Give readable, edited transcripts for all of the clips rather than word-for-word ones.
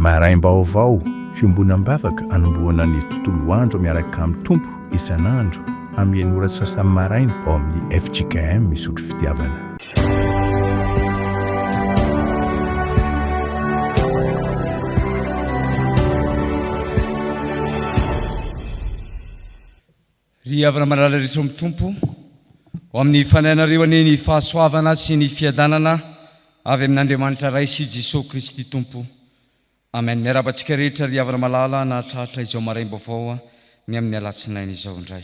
maraim-baovao fiombonam-bavaka anomboana ny tontolo andro miaraka amin'ny tompo isan'andro amin'ny ora sasany maraina ao amin'ny FJKM misotro fitiavana. Ry havana malala rehetra amin'ny tompo ao amin'ny fanahinareo ny fahasoavana sy ny fiadanana avy amin'Andriamanitra Ray sy Jesosy Kristy Tompo. Amen. Miarabantsika rehetra ry havana malala nahatratra izao maraim-baovao ny amin'ny alatsinainy izao indray.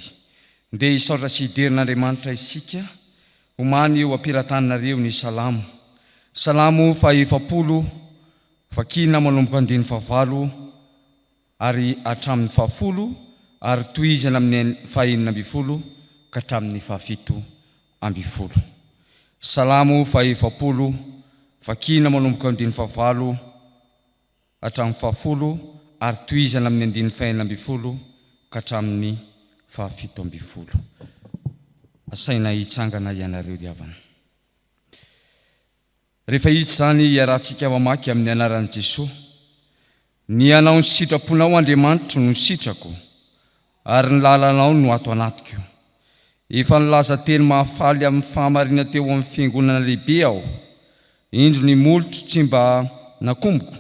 Ndeha hisaotra sy hiderin'Andriamanitra isika homany eo ampilatanareo ny salamo. Salamo faha-efapolo fakina manomboka andiny fahavalo ary hatramin'ny fahafolo ary tohizana amin'ny fahaenina ambifolo ka hatramin'ny fahafito ambifolo. Salamo faha-efapolo fakina manomboka andiny fahavalo hatramin'ny fahafolo ary tohizana amin'ny andiny fahaenina ambifolo ka hatramin'ny fahafito ambifolo. Asaina hitsangana ianareo ry havana. Rehefa hitsy zany iarahantsika mamaky amin'ny anaran'i Jesosy. Ny anao ny sitraponao Andriamanitra no sitrako ary ny lalanao no ato anatiko. Efa nilaza teny mahafaly amin'ny fahamarina teo amin'ny fiangonana lehibe aho. Indro ny molotro tsy mba nakomboko.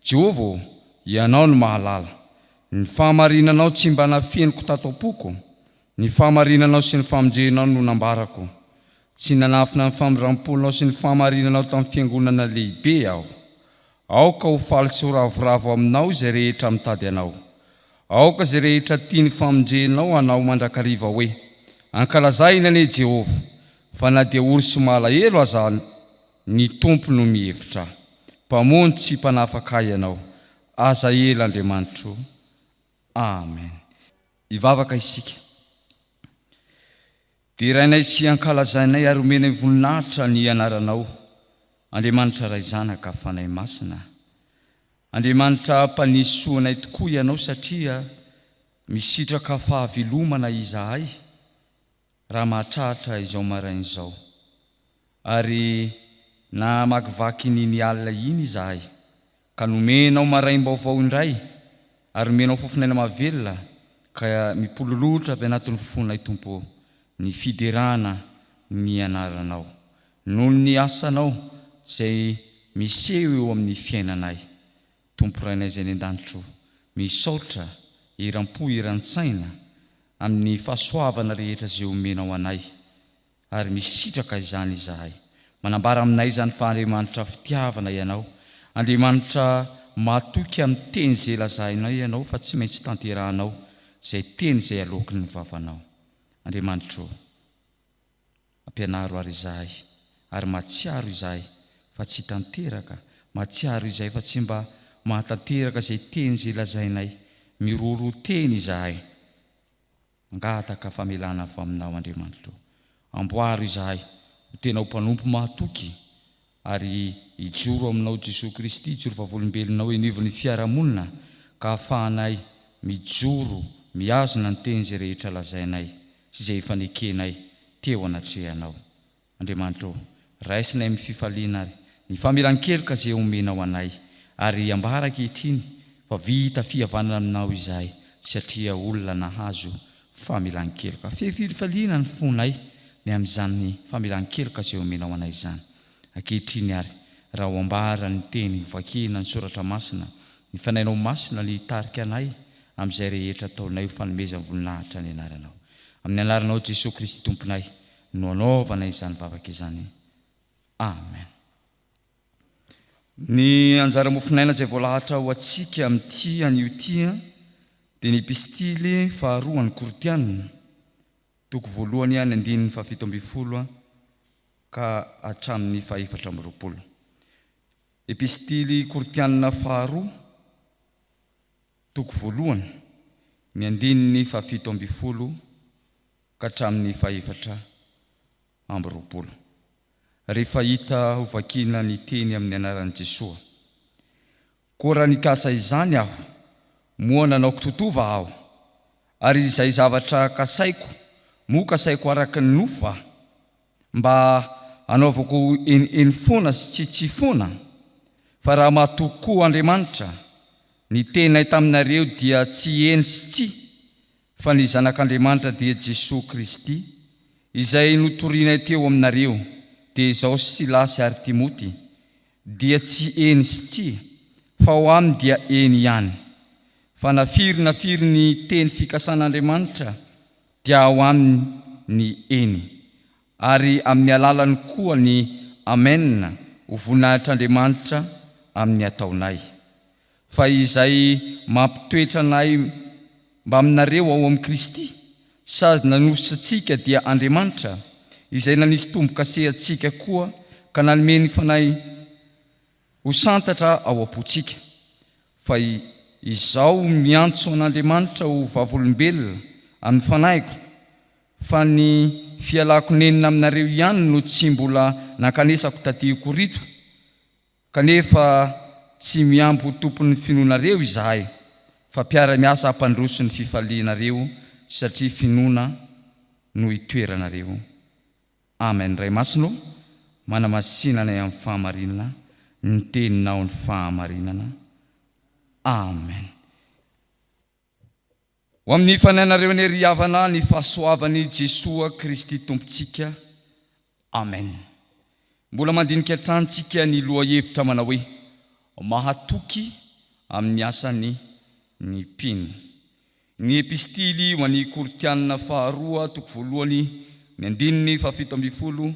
Jehovah, ianao no mahalala. Ny fahamarinanao tsy mba nafeniko tato am-poko. Ny fahamarinanao sy ny famonjenao no nambarako. Tsy nanafina ny famindram-polonao sy ny fahamarinanao tamin'ny fiangonana lehibe aho. Aoka ho faly sy ho ravoravo aminao izay rehetra mitady anao. Aoka izay rehetra tiany famonjenao anao mandrakariva hoe: ankalazaina anie Jehovah, fa na dia orso malahelo aza ny tompo no mihevitra. Mpamony tsy mpanafaka ianao. Aza ela Andriamanitro. Amen. Ivavaka isika. Dia rainay sy ankalazainay ary omenay voninahitra ny anaranao. Andriamanitra Ray Zanaka Fanahy Masina. Andriamanitra mpanisoanay tokoa ianao satria misitraka fahavelomana izahay raha mahatratra izao maraina izao. Ary na makivaky ny alina iny izahay ka nomenao maraim-baovao indray ary omenao fofinaina mahavelona ka mipololotra avy anatin'ny fonay Tompo ny fiderana ny anaranao noho ny asanao izay miseho eo amin'ny fiainanay. Tompo rainay izay ny an-danitro, misaotra iram-po iran-tsaina amin'ny fahasoavana rehetra izay omenao anay ary misitraka izany izahay. Manambara aminay izany fa Andriamanitra fitiavana ianao, Andriamanitra matoky amin'ny teny izay lazainao ianao fa tsy maintsy tanterahanao izay teny izay aloky ny vavanao. Andriamanitra, ampianaro ary izahay ary matsiaro izahay fa tsy tanteraka, matsiaro izahay fa tsy mba mahatanteraka izay teny izay lazainay. Miroro teny izahay. Ngataka famelana avy aminao Andriamanitra. Amboaro izahay ho tena ho mpanompo mahatoky ary hijoro aminao Jesosy Kristy, hijoro vavolombelonao enivon'ny fiarahamonina ka hahafahanay mijoro miazona ny teny izay rehetra lazainay sy izay efa nekenay teo anatrehanao. Andriamanitra, raisinay amin'ny fifaliana ary ny famelan-keloka izay omenao anay ary ambara ankehitriny fa vita fihavanana aminao izahay satria olona nahazo famelan-keloka. Fifaliana ny fonay ny amin'izany famelan-keloka izay omenao anay izany. Ankehitriny ary raha ho ambara ny teny vakina ny soratra masina, ny fanainao masina ny tarika anay amin'izay rehetra ataonay ho fanomezana voninahitra ny anaranao. Amin'ny anaranao Jesosy Kristy Tomponay no anaovana izany vavaka izany. Amen. Ny anjara mofinaina izay voalahatra ho antsika amin'ity anio tia dia ny epistily faharoa ny Koritianina, toko voalohany any andininy fahafito ambifolo ka hatramin'ny fahaefatra amby roapolo. Epistily Koritianina faharoa, toko voalohany ny andininy fahafito ambifolo ka hatramin'ny fahaefatra amby roapolo. Rehefa hita ho vakina ny teny amin'ny anaran'i Jesosy. Koa raha nikasa izany aho, moa nanao kitotova aho, ary izay zavatra kasaiko, moa kasaiko araka ny nofa, mba anaovako eny foana sy tsy foana, fa raha mahatoky koa Andriamanitra ny tenay taminareo dia tsy eny sy tsy fa ny zanak'Andriamanitra dia Jesosy Kristy izay notorianay teo aminareo. Dia izao Silasy ary Timoty dia tsy eny sy tsy fa ho aminy dia eny ihany. Fa nafiry ny teny fikasan'Andriamanitra dia ho aminy ny eny, ary amin'ny alalany koa ny amen ho voninahitr'Andriamanitra amin'ny ataonay. Fa izay mampitoetra anay mba aminareo ao amin'ny Kristy sady nanositra antsika dia Andriamanitra izay nanisy tombo-kase antsika koa ka nanome ny fanay ho santatra ao am-pontsika. Fa izao miantso an'Andriamanitra ho vavolombelona amin'ny fanaiko, fa ny fialako nenina aminareo ihany no tsy mbola nankanesako taty Korito, kanefa tsy miambo tompon'ny finoanareo izahay, fa mpiara-miasa hampandroso ny fifalianareo satria finoana no itoeranareo. Amen. Ray masino manamasinanay amin'ny fahamarinana ny teninao ny fahamarinana. Amen. Ho amin'ny fanainareo ny ry havana ny fahasoavan'i Jesosy Kristy tompontsika. Amen. Mbola mandinika trantsika ny loha hevitra manao hoe mahatoky amin'ny asany ny mpino. Ny epistily ho an'ny Koritianina faharoa toko voalohany ny 7:12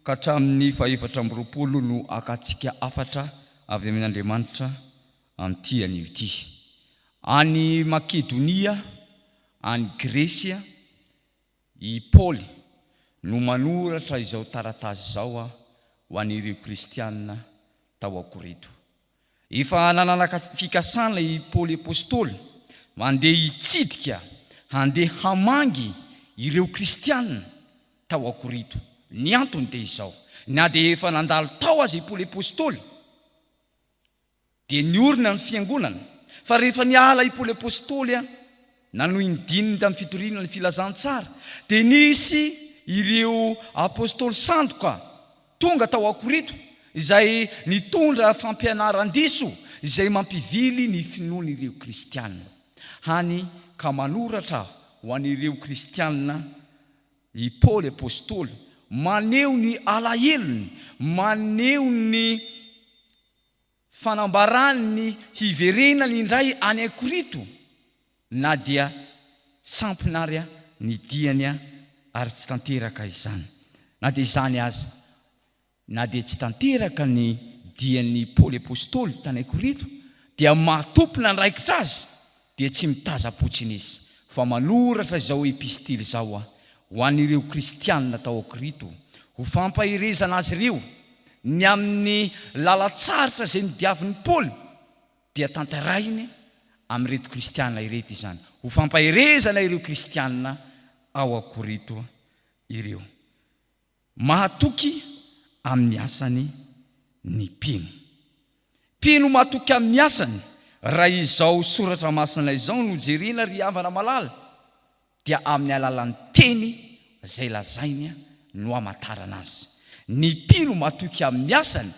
ka hatramin'ny 4:20 no akatsika afatra avy amin'Andriamanitra amin'ity anio ity. Any Makedonia, any Gresia, i Paoly no manoratra izao taratasy izao ho an'ireo kristianina tao a Korito. Efa nananaka fikasana i Paoly apôstôly mandeha hitsidika handeha hamangy ireo kristianina tao a Korito. Ny antony dia izao, na dia efa nandalo tao azy i Paoly apôstôly dia niorina ny fiangonana, fa rehefa niala i Paoly apôstôly nanohy ny dininy tamin'ny fitoriana ny filazantsara, dia nisy ireo apôstôly sandoka tonga tao a Korito izay nitondra fampianaran-diso izay mampivily ny finoana ireo kristianina. Hany ka manoratra ho an'ireo kristianina i Paoly apôstôly maneho ny alahelo, maneho ny fanambarany hiverenany indray any a Korito, na dia sampinary ny diany ary tsy tanteraka izany. Na dia izany aza, na dia tsy tanteraka ny dian'ny Paoly apôstôly tany Korito, dia mahatompona ndraikitra azy dia tsy mitaza-potsiny izy, fa manoratra izao epistily izao ho an'ireo kristianina tao Korito, ho fampahirezana azy ireo ny amin'ny lalatsarotra izay nidiavin'ny Paoly dia tantarainy amin'ireto kristianina ireto izany, ho fampahirezana ireo kristianina ao a Korito ireo. Mahatoky amin'ny asany ny mpino. Mpino mahatoky amin'ny asany, raha izao soratra masina izao no jerena ry havana malala, dia amin'ny alalan'ny teny izay lazainy no amatarana azy. Ny mpino mahatoky amin'ny asany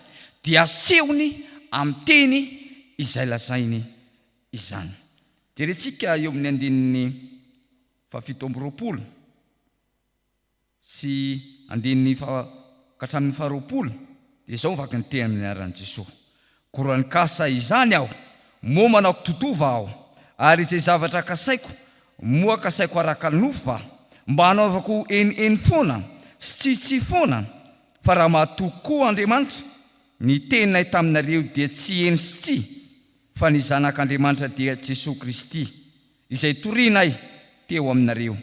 dia asehony amin'ny teny izay lazainy izany. Jerentsika eo amin'ny 7:20 sy 7:20 dia izao vaky ny teny amin'ny anaran'i Jesosy. Korany kasa izany aho, moa manao totova aho, ary izay zavatra kasaiko, moa kasaiko araka nofa, mba hanaovako eny foana sy tsy foana. Fa raha mahatoky koa Andriamanitra, ny teninay taminareo dia tsy eny sy tsy, fa ny zanak'Andriamanitra dia Jesosy Kristy izay torianay teo aminareo.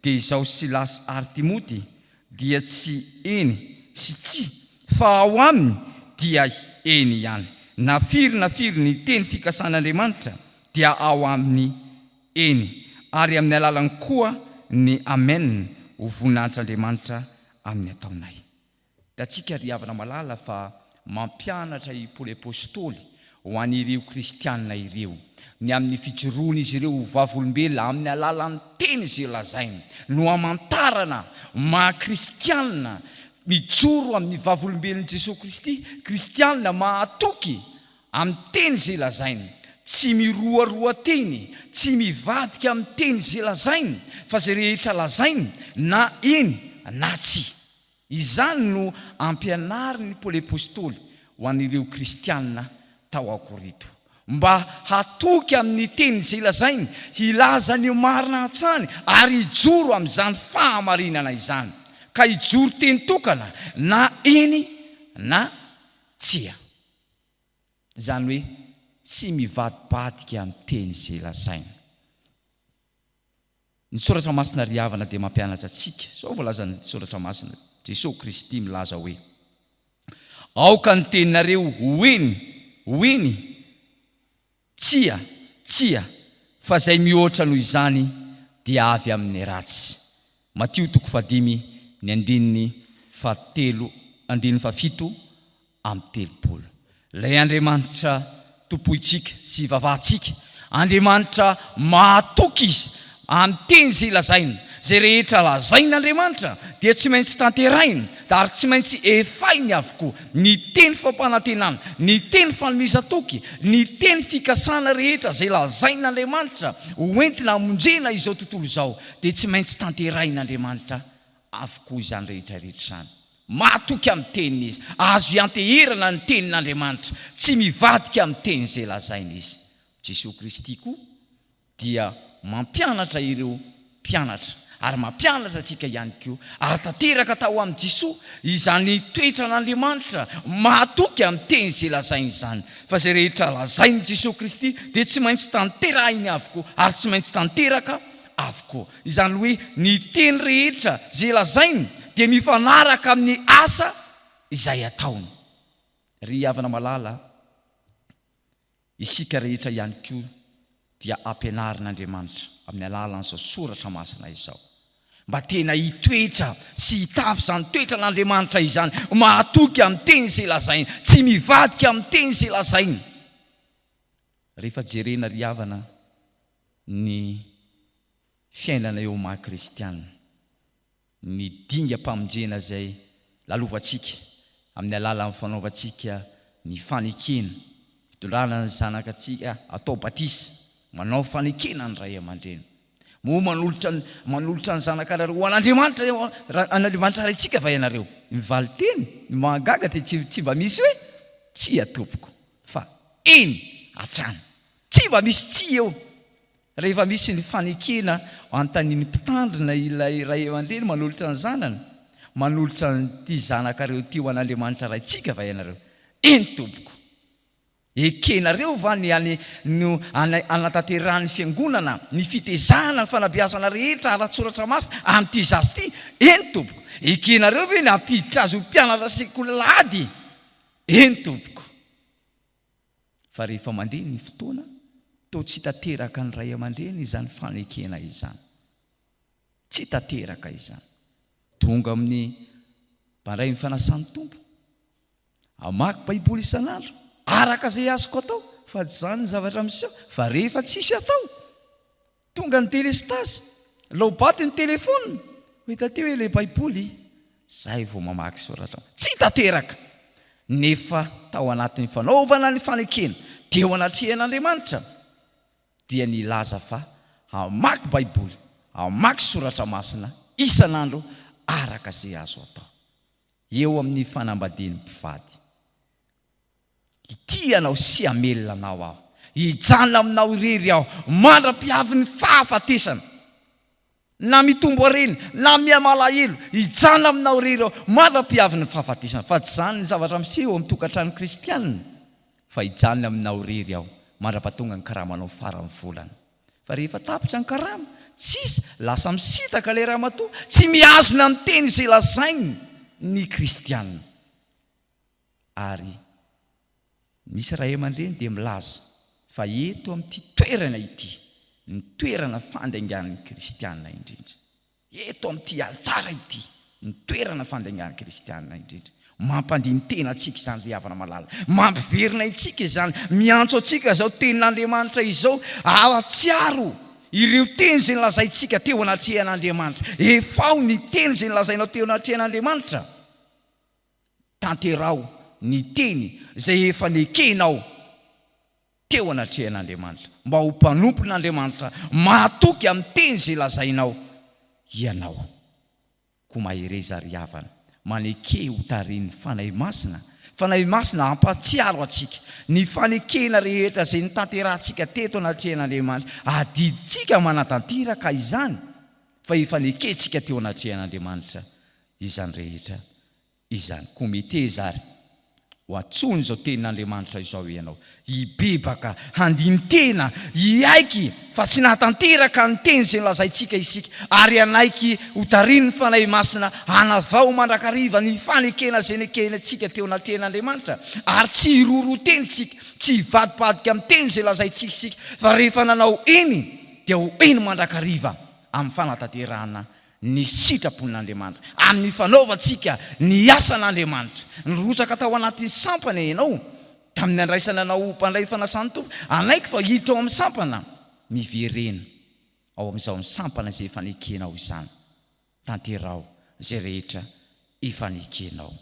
Dia izao Silasy ary Timoty dia tsy eny sy tsy, fa ao aminy dia eny ihany. Nafiry ny teny fikasan'Andriamanitra dia ao amin'ny eny, ary amin'ny alalany koa ny amen ho voninahitr'Andriamanitra amin'ny ataonay. Datsika ry havana malala fa mampianatra i Paoly apôstôly ho an'ireo kristianina ireo, ny amin'ny fijoroana izy ireo ho vavolombelona amin'ny alalan'ny teny izay lazainy, no hamantarana maha-kristianina mijoro amin'ny vavolombelon'i Jesosy Kristy, kristianina mahatoky amin'ny teny izay lazainy, tsy miroaroa teny, tsy mivadika amin'ny teny zay lazainy, fa zay rehetra lazainy na eny na tsy. Izany no ampianary ny Paoly apôstôly ho an'ireo kristianina tao Akorito, mba hatoky amin'ny teny zay lazainy, hilaza ny marina hatsany ary hijoro amin'izany fahamarinana izany, ka hijoro teny tokana na eny na tsia. Izany hoe tsy mivadibadika amin'ny teny zay lazainy. Ny soratra masina ry havana dia mampianatra antsika. Sao voalaza ny soratra masina, Jesosy Kristy milaza hoe aoka ny teninareo hoeny, tsia, fa zay mihoatra noho izany dia avy amin'ny ratsy. Matio 5:7-30. Lay Andriamanitra tompoitsika sy vavahantsika, Andriamanitra mahatoky izy amin'ny teny zay lazainy. Zay rehetra lazain'Andriamanitra dia tsy maintsy tanterainy ary tsy maintsy efainy avokoa. Ny teny fampanantenana, ny teny fanomezan-toky, ny teny fikasana rehetra zay lazain'Andriamanitra hoentina hamonjena izao tontolo izao dia tsy maintsy tanterain'Andriamanitra avokoa izany rehetrarehetra izany. Mahatoky amin'ny teniny izy, azo ianteherana ny tenin'Andriamanitra, tsy mivadika amin'ny teny zay lazainy izy. Jesosy Kristy koa dia mampianatra ireo mpianatra ary mampianatra antsika ihany koa, ary tanteraka tao amin'ny Jesosy izany toetra n'Andriamanitra mahatoky amin'ny teny zay lazainy izany. Fa zay rehetra lazainy Jesosy Kristy dia tsy maintsy tanterahiny avokoa ary tsy maintsy tanteraka avokoa. Izany hoe ny teny rehetra zay lazainy dia mifanaraka amin'ny asa izay ataony. Ry havana malala, isika rehetra ihany koa dia ampianarin'Andriamanitra amin'ny alalan'izao soratra masina izao, mba tena hitoetra sy hitafy izany toetra n'Andriamanitra izany, mahatoky amin'ny teny zay lazainy, tsy mivadika amin'ny teny zay lazainy. Rehefa jerena ry havana ny fiainana eo maha-kristianina, ny dingam-pamonjena zay lalovantsika amin'ny alalan'ny fanaovantsika ny fanekena, fitondrana ny zanakatsika atao batisa, manao fanekena ny ray aman-dreny, moa manolotra ny zanakanareo an'Andriamanitra raintsika va ianareo. Mivaly teny, ny mahagaga dia tsy mba misy hoe tsy atompoko, fa eny hatrany, tsy mba misy tsy eo. Rehefa misy ny fanekena antaniny mpitandrina ilay ray aman-dreny manolotra ny zanany, manolotra ty zanakareo ty ho an'Andriamanitra raintsika va ianareo, eny tompoko. Ekenareo va ny anatanterahany fiangonana, ny fitezana, ny fanabiazana rehetra ara-tsoratra masina amin'ity zasy ty, eny tompoko. Ekenareo ve ny ampiditra azy ho mpianatra sekolahady, eny tompoko. Fa rehefa mandeha ny fotoana, to tsy tanteraka ny ray aman-dreny izany fanekena izany, tsy tanteraka izany. Tonga amin'ny mpandray ny fanasan'ny tompo, amaky baiboly isan'andro, araka zay azoko atao, fa tsy zany ny zavatra miseho. Fa rehefa tsisy atao, tonga ny telestasy, lobaty ny telefona, hoe tateo ilay baiboly, zay vao mamaky soratra, tsy tanteraka. Nefa tao anatin'ny fanaovana ny fanekena teo anatrehan'Andriamanitra dia nilaza fa hamaky baiboly, hamaky soratra masina isan'andro araka zay azo atao. Eo amin'ny fanambadian'ny mpivady, ity anao sy amelona anao aho, hijanona aminao irery aho, mandra-piavy ny fahafatesana, na mitombo areny na miamalahelo, hijanona aminao irery aho, mandra-piavy ny fahafatesana. Fa tsy zany ny zavatra miseho amin'ny tokantrano kristianina, fa hijanona aminao irery aho, mandra-pahatonga ny karamanao farany volana. Fa rehefa tapitra ny karama, tsisy, lasa misitaka ilay ramatoa, tsy mihazona amin'ny teny izay lazainy ny kristianina. Ary misy ray aman-dreny dia milaza fa eto amin'ity toerana ity, ny toerana fandaingan'ny kristianina indrindra, eto amin'ity altara ity, ny toerana fandaingan'ny kristianina indrindra, mampandiny tena antsika izany ry havana malala, mampiverina antsika izany, miantso antsika izao tenin'Andriamanitra izao, ahatsiaro ireo teny izay nilazaintsika teo anatrehan'Andriamanitra. Efa ao ny teny izay nilazainao teo anatrehan'Andriamanitra, tanterao ny teny izay efa nekenao teo anatrehan'Andriamanitra, mba ho mpanompon'Andriamanitra mahatoky amin'ny teny zay lazainao ianao. Ko mahireza ry havana maneke ho tarian'ny fanahy masina. Fanahy masina ampatsiaro atsika ny fanekena rehetra zay nitanterahantsika teto anatrehan'Andriamanitra, adiditsika manatanteraka izany, fa ifaneketsika teo anatrehan'Andriamanitra izany rehetra izany. Komite zary ho atsony zao tenin'Andriamanitra izao ianao, hibebaka, handintena, hiaiky fa tsy natanteraka ny teny zay lazaitsika isika, ary anaiky ho tarian'ny fanahy masina hanavao mandrakariva ny fanekena zay nekenetsika teo anatrehan'Andriamanitra, ary tsy hiroro tenitsika, tsy hivadibadika amin'ny teny zay lazaitsika isika, fa rehefa nanao eny dia ho eny mandrakariva amin'ny fanatanterahana ny sitrapon'Andriamanitra, amin'ny fanaovantsika ny asan'Andriamanitra. Nyrotsaka tao anatin'ny sampana ianao tamin'ny andraisana anao mpandray fanasany tompo, anaiky fa hiditra ao amin'ny sampana, miverena ao amin'izao sampana zay fanekenao izany, tanterao zay rehetra ifanekenao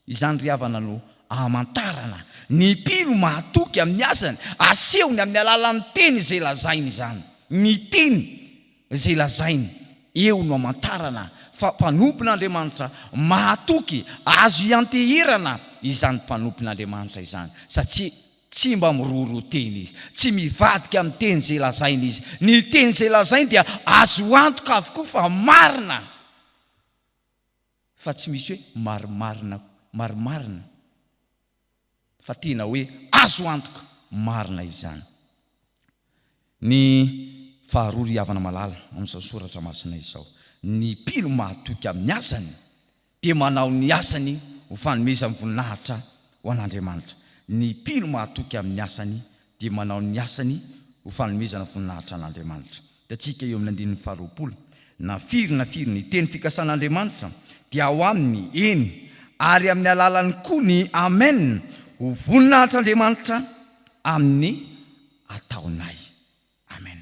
izany. Ry havana no amantarana ny mpino mahatoky amin'ny asany, asehony amin'ny alalan'ny teny zay lazainy izany, ny teny zay lazainy. Eo no amantarana fa mpanompon'Andriamanitra mahatoky, azo ianteherana izany mpanompon'Andriamanitra izany, satria tsy mba miroro teny izy, tsy mivadika amin'ny teny zay lazainy izy. Ny teny zay lazainy dia azo antoka avokoa fa marina, fa tsy misy hoe marimarina, fa tena hoe azo antoka marina izany. Ny faharoa ry havana malala amin'izao soratra masina izao, ny mpino mahatoky amin'ny asany dia manao ny asany ho fanomezana voninahitra ho an'Andriamanitra. Ny mpino mahatoky amin'ny asany dia manao ny asany ho fanomezana voninahitra an'Andriamanitra. Tatsika eo amin'ny 120, nafiry ny teny fikasan'Andriamanitra dia ao aminy eny, ary amin'ny alalany koa ny amen ho voninahitr'Andriamanitra amin'ny ataonay. Amen.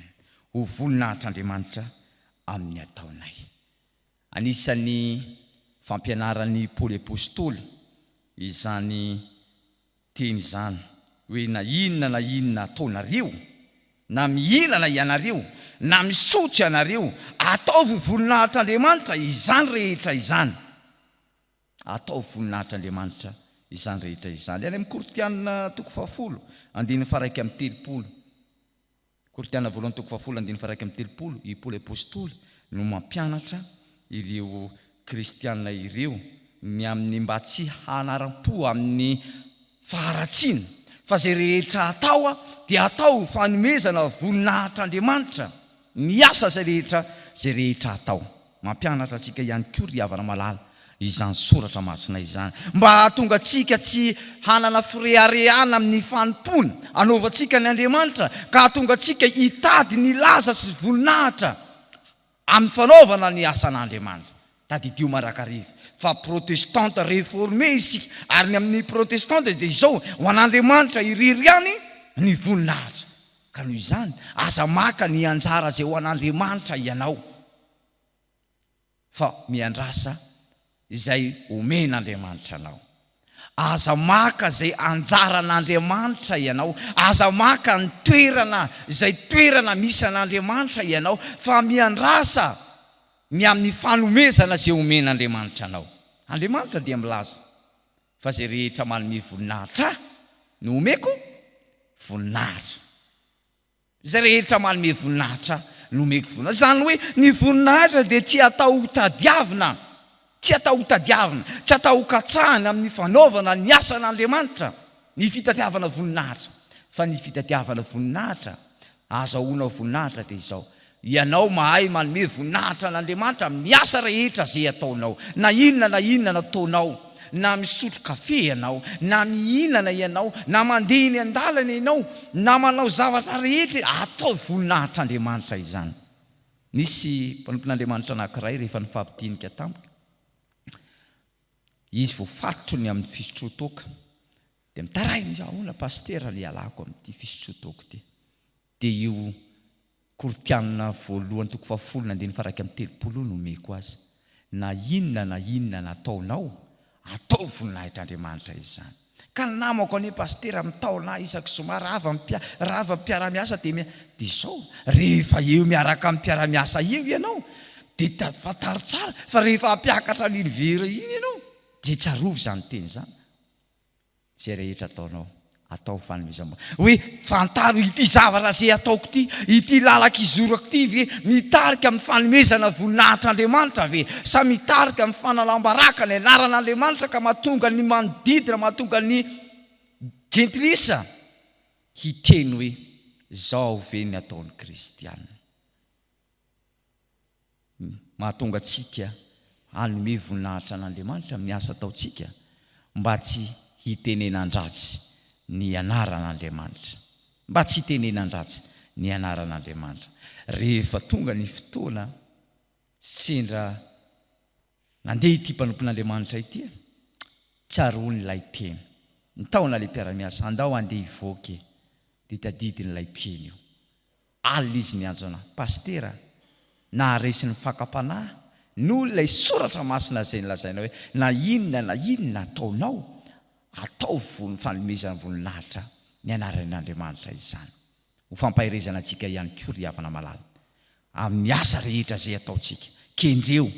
Ho voninahitr'Andriamanitra amin'ny ataonay. Anisan'ny fampianaran'ny Paoly apôstôly izany teny izany hoe na inona ataonareo, na mihinana ianareo, na misotro ianareo, ataovy voninahitr'Andriamanitra izany rehetra izany. Ataovy voninahitr'Andriamanitra izany rehetra izany. Any amin'ny Koritiana 10, 1:7. Koritiana 1:7, i Paoly apôstôly no mampianatra ireo kristianina ireo ny amin'ny mba tsy hanaram-po amin'ny faharatsiana, fa zay rehetra atao dia atao fanomezana voninahitr'Andriamanitra, ny asa zay rehetra atao. Mampianatra atsika ihany koa ry havana malala izany soratra masina izany, mba hahatonga atsika tsy hanana fireharehana amin'ny fanompona anaovantsika ny Andriamanitra, ka hahatonga atsika hitady ny laza sy voninahitra amin'ny fanaovana ny asan'Andriamanitra. Tadidio mandrakariva fa protestante réformé isika, ary ny amin'ny protestante dia izao ho an'Andriamanitra iriry ihany ny voninahitra. Ka noho izany aza maka ny anjara zay ho an'Andriamanitra ianao, fa miandrasa izay omen'Andriamanitra anao. Aza maka zay anjaran'Andriamanitra ianao, aza maka ny toerana zay toerana misy an'Andriamanitra ianao, fa miandrasa ny amin'ny fanomezana zay omen'Andriamanitra anao. Andriamanitra dia milaza fa zay rehetra manome voninahitra no omeko voninahitra, zay rehetra manome voninahitra no omeko voninahitra. Zany hoe ny voninahitra dia tsy atao tadiavina, tsy atao katsahana amin'ny fanaovana ny asan'Andriamanitra ny fitadiavana voninahitra, fa ny fitadiavana voninahitra, azahoana voninahitra dia izao: ianao mahay manome voninahitra an'Andriamanitra amin'ny asa rehetra zay ataonao, na inona nataonao, na misotro kafe ianao, na mihinana ianao, na mandeha eny an-dalana ianao, na manao zavatra rehetra, atao voninahitr'Andriamanitra izany. Nisy mpanompon'Andriamanitra anankiray rehefa nifampidinika tampoka, izy voafatotro ny amin'ny fisotro-toaka, dia mitarainy izy: ahoana pastera le alako amin'ity fisotro-toaka ity? Dia io Koritiana 1:7 no omeko azy: na inona nataonao, atao voninahitr' Andriamanitra izany. ka namako ane pastera mitaona isaka somary rava mpiara-miasa dia zao rehefa eo miaraka amin'ny mpiara-miasa eo ianao dia fataro tsara fa rehefa ampiakatra n'ilivera iny ianao dia tsarovy zany teny zany zay rehetra ataonao atao fanomezana hoe fantaro ity zavatra zay ataoko ity lalaka izorako ity ve mitarika amin'ny fanomezana voninahitr'Andriamanitra ve sa mitarika amin'ny fanalambaraka ny anaran'Andriamanitra ka mahatonga ny manodidina mahatonga ny gentilisa hiteny hoe zao ve ny ataon'ny kristianina mahatonga antsika hanome voninahitra an'Andriamanitra amin'ny asa ataontsika mba tsy hitenenandratsy ny anaran'Andriamanitra mba tsy hitenenandratsy ny anaran'Andriamanitra rehefa tonga ny fotoana sendra nandeha ity mpanompon'Andriamanitra ity tsaroany ilay teny nitaona ilay mpiara-miasa andao andeha hivoaka dia tadidiny ilay teny io alina izy nianjona pastera naharesy ny fakapanahy noho ilay soratra masina zay nilazaina hoe na inona ataonao atao fanomezana voninahitra ny anaran'Andriamanitra izany ho fampahirezana antsika ihany koa ry havana malala amin'ny asa rehetra zay ataontsika kendreo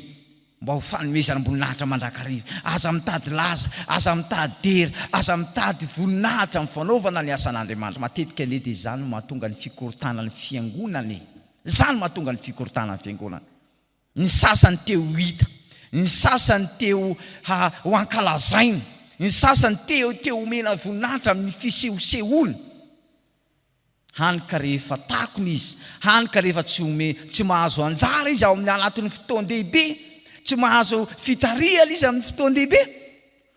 mba ho fanomezana voninahitra mandrakariva aza mitady laza aza mitady dera aza mitady voninahitra amin'ny fanaovana ny asan'Andriamanitra matetika ane dia izany mahatonga ny fikorontanany fiangonany izany mahatonga ny fikorontanany fiangonany ny sasany teo hita ny sasany teo ho ankalazainy ny sasany teo omena voninahitra amin'ny fisehosehoana hany ka rehefa takony izy hany ka rehefa tsy mahazo anjara izy ao amin'ny anatin'ny fotoan-dehibe tsy mahazo fitariana izy amin'ny fotoan-dehibe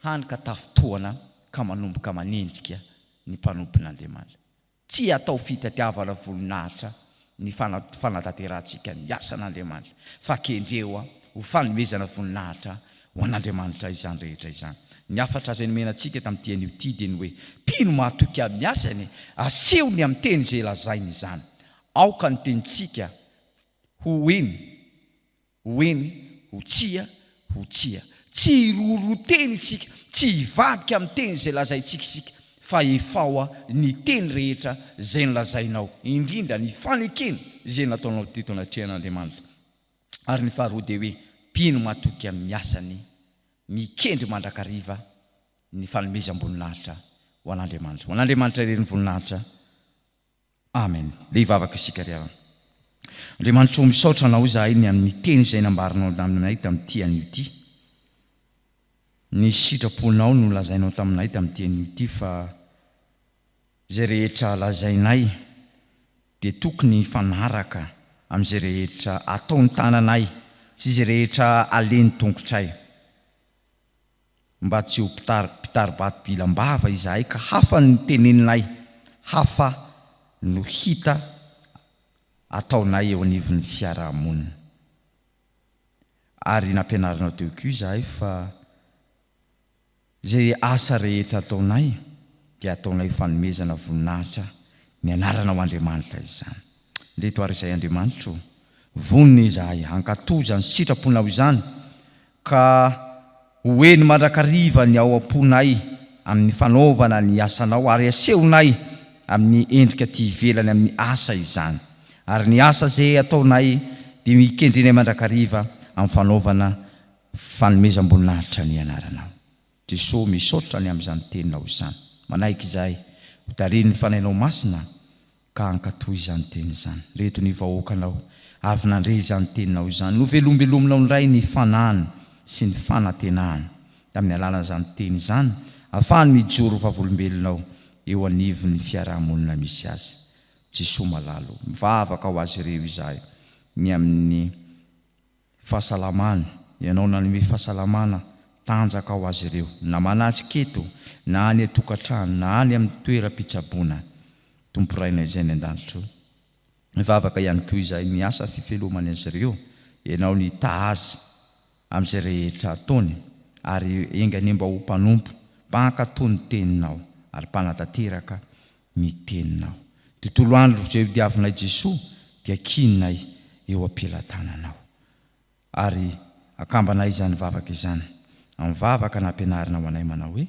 hany ka tafotoana ka manomboka manendrika ny mpanompon'Andriamanitra tsy atao fitadiavana voninahitra ny fanatanterantsika ny asan'Andriamanitra fa kendreo ho fanomezana voninahitra ho an'Andriamanitra izany rehetra izany ny afatra zay nomenantsika tamin'ity anio ity dia ny hoe mpino mahatoky amin'ny asany asehony amin'ny teny izay lazainy izany aoka ny tenitsika ho eny ho tsia tsy hiroro teny isika tsy hivadika amin'ny teny izay lazaintsika fa efa ny teny rehetra zay nilazainao indrindra ny fanekeny zay nataonao teto anatrehan'Andriamanitra ary ny faharoa dia hoe mpino mahatoky amin'ny asany mikendry mandrakariva ny fanomezam-boninahitra ho an'Andriamanitra ireny voninahitra amen le hivavaka isika ry havana Andriamanitra ho misaotra anao zahay ny amin'ny teny izay nambarinao taminay tamin'ity anio ity ny sitraponao no lazainao taminay tamin'ity anio ity fa zay rehetra lazainay dia tokony fanaraka amin'izay rehetra ataony tananay sy izay rehetra aleny tongotray mba tsy ho pitaribato bilambava izahay ka hafa ny teneninay hafa no hita ataonay eo anivon'ny fiarahamonina ary nampianarinao teo koa izahay fa zay asa rehetra ataonay dia ataonay fanomezana voninahitra ny anaranao Andriamanitra izany ndeto ary izay Andriamanitra voniny izahay hankatoza ny sitraponao izany ka hoeny mandrakariva ny ao am-ponay amin'ny fanaovana ny asanao ary asehonay amin'ny endrika ty ivelany amin'ny asa izany ary ny asa zay ataonay dia mikendrenay mandrakariva amin'ny fanaovana fanomezam-boninahitra ny anaranao Jesosy misaotra ny amin'izany teninao izany manaiky izahay ho tariny ny fanainao masina ka hankatoy izany teny izany reto ny vahoakanao avy nandre izany teninao izany no velombelominao ndray ny fanahany sy ny fanantenahany amin'ny alalan'izany teny izany ahafahany mijoro vavolombelonao eo anivon'ny fiarahamonina misy azy Jesosy malalo mivavaka ho azy ireo izahay ny amin'ny fahasalamana ianao nanome fahasalamana tanjaka ho azy ireo na manatsika eto na any atokantrano na any amin'ny toeram-pitsaboana tompo raina izay ny an-danitra mivavaka ihany koa izahay miasa fifelomany azy ireo ianao ny tahazy amin'izay rehetra ataony ary engany mba ho mpanompo mpankatony teninao ary mpanatanteraka ny teninao tontolo andro zay diavinay Jesosy dia kininay eo am-pelantananao ary akambanay izany vavaka izany amin'ny vavaka nampianarina ho anay manao hoe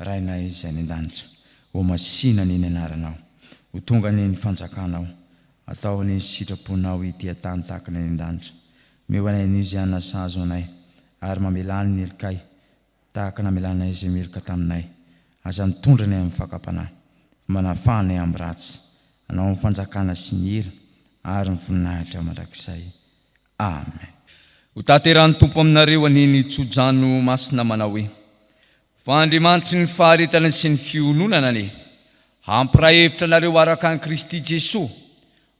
rainay izay ny an-danitra ho masina ny anaranao ho tonga ny fanjakanao atao ny sitraponao ity tany tahaka ny an-danitra mehoanay n'izy anasazo anay ary mamelany ny elikay tahaka namelana izy meloka taminay aza mitondra ny amin'ny fakapana manafana amin'ny ratsy anao ny fanjakana sy ny hira ary ny voninahitra mandrakizay amen. Ho tanterahany tompo aminareo aniny tsojano masina manao hoe fa Andriamanitry ny faharetana sy ny fiononana ne hampiray hevitra anareo araka an'i Kristy Jesosy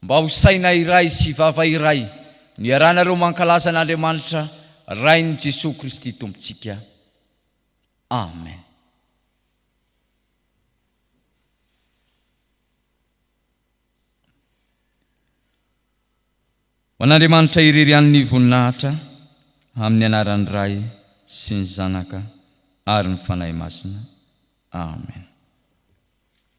mba ho saina iray sy vava iray ny aranareo mankalaza an'Andriamanitra rain'i Jesosy Kristy tompontsika amen. Ho an'Andriamanitra irery an'ny voninahitra amin'ny anaran'ny Ray sy ny Zanaka ary ny fanahy masina amen.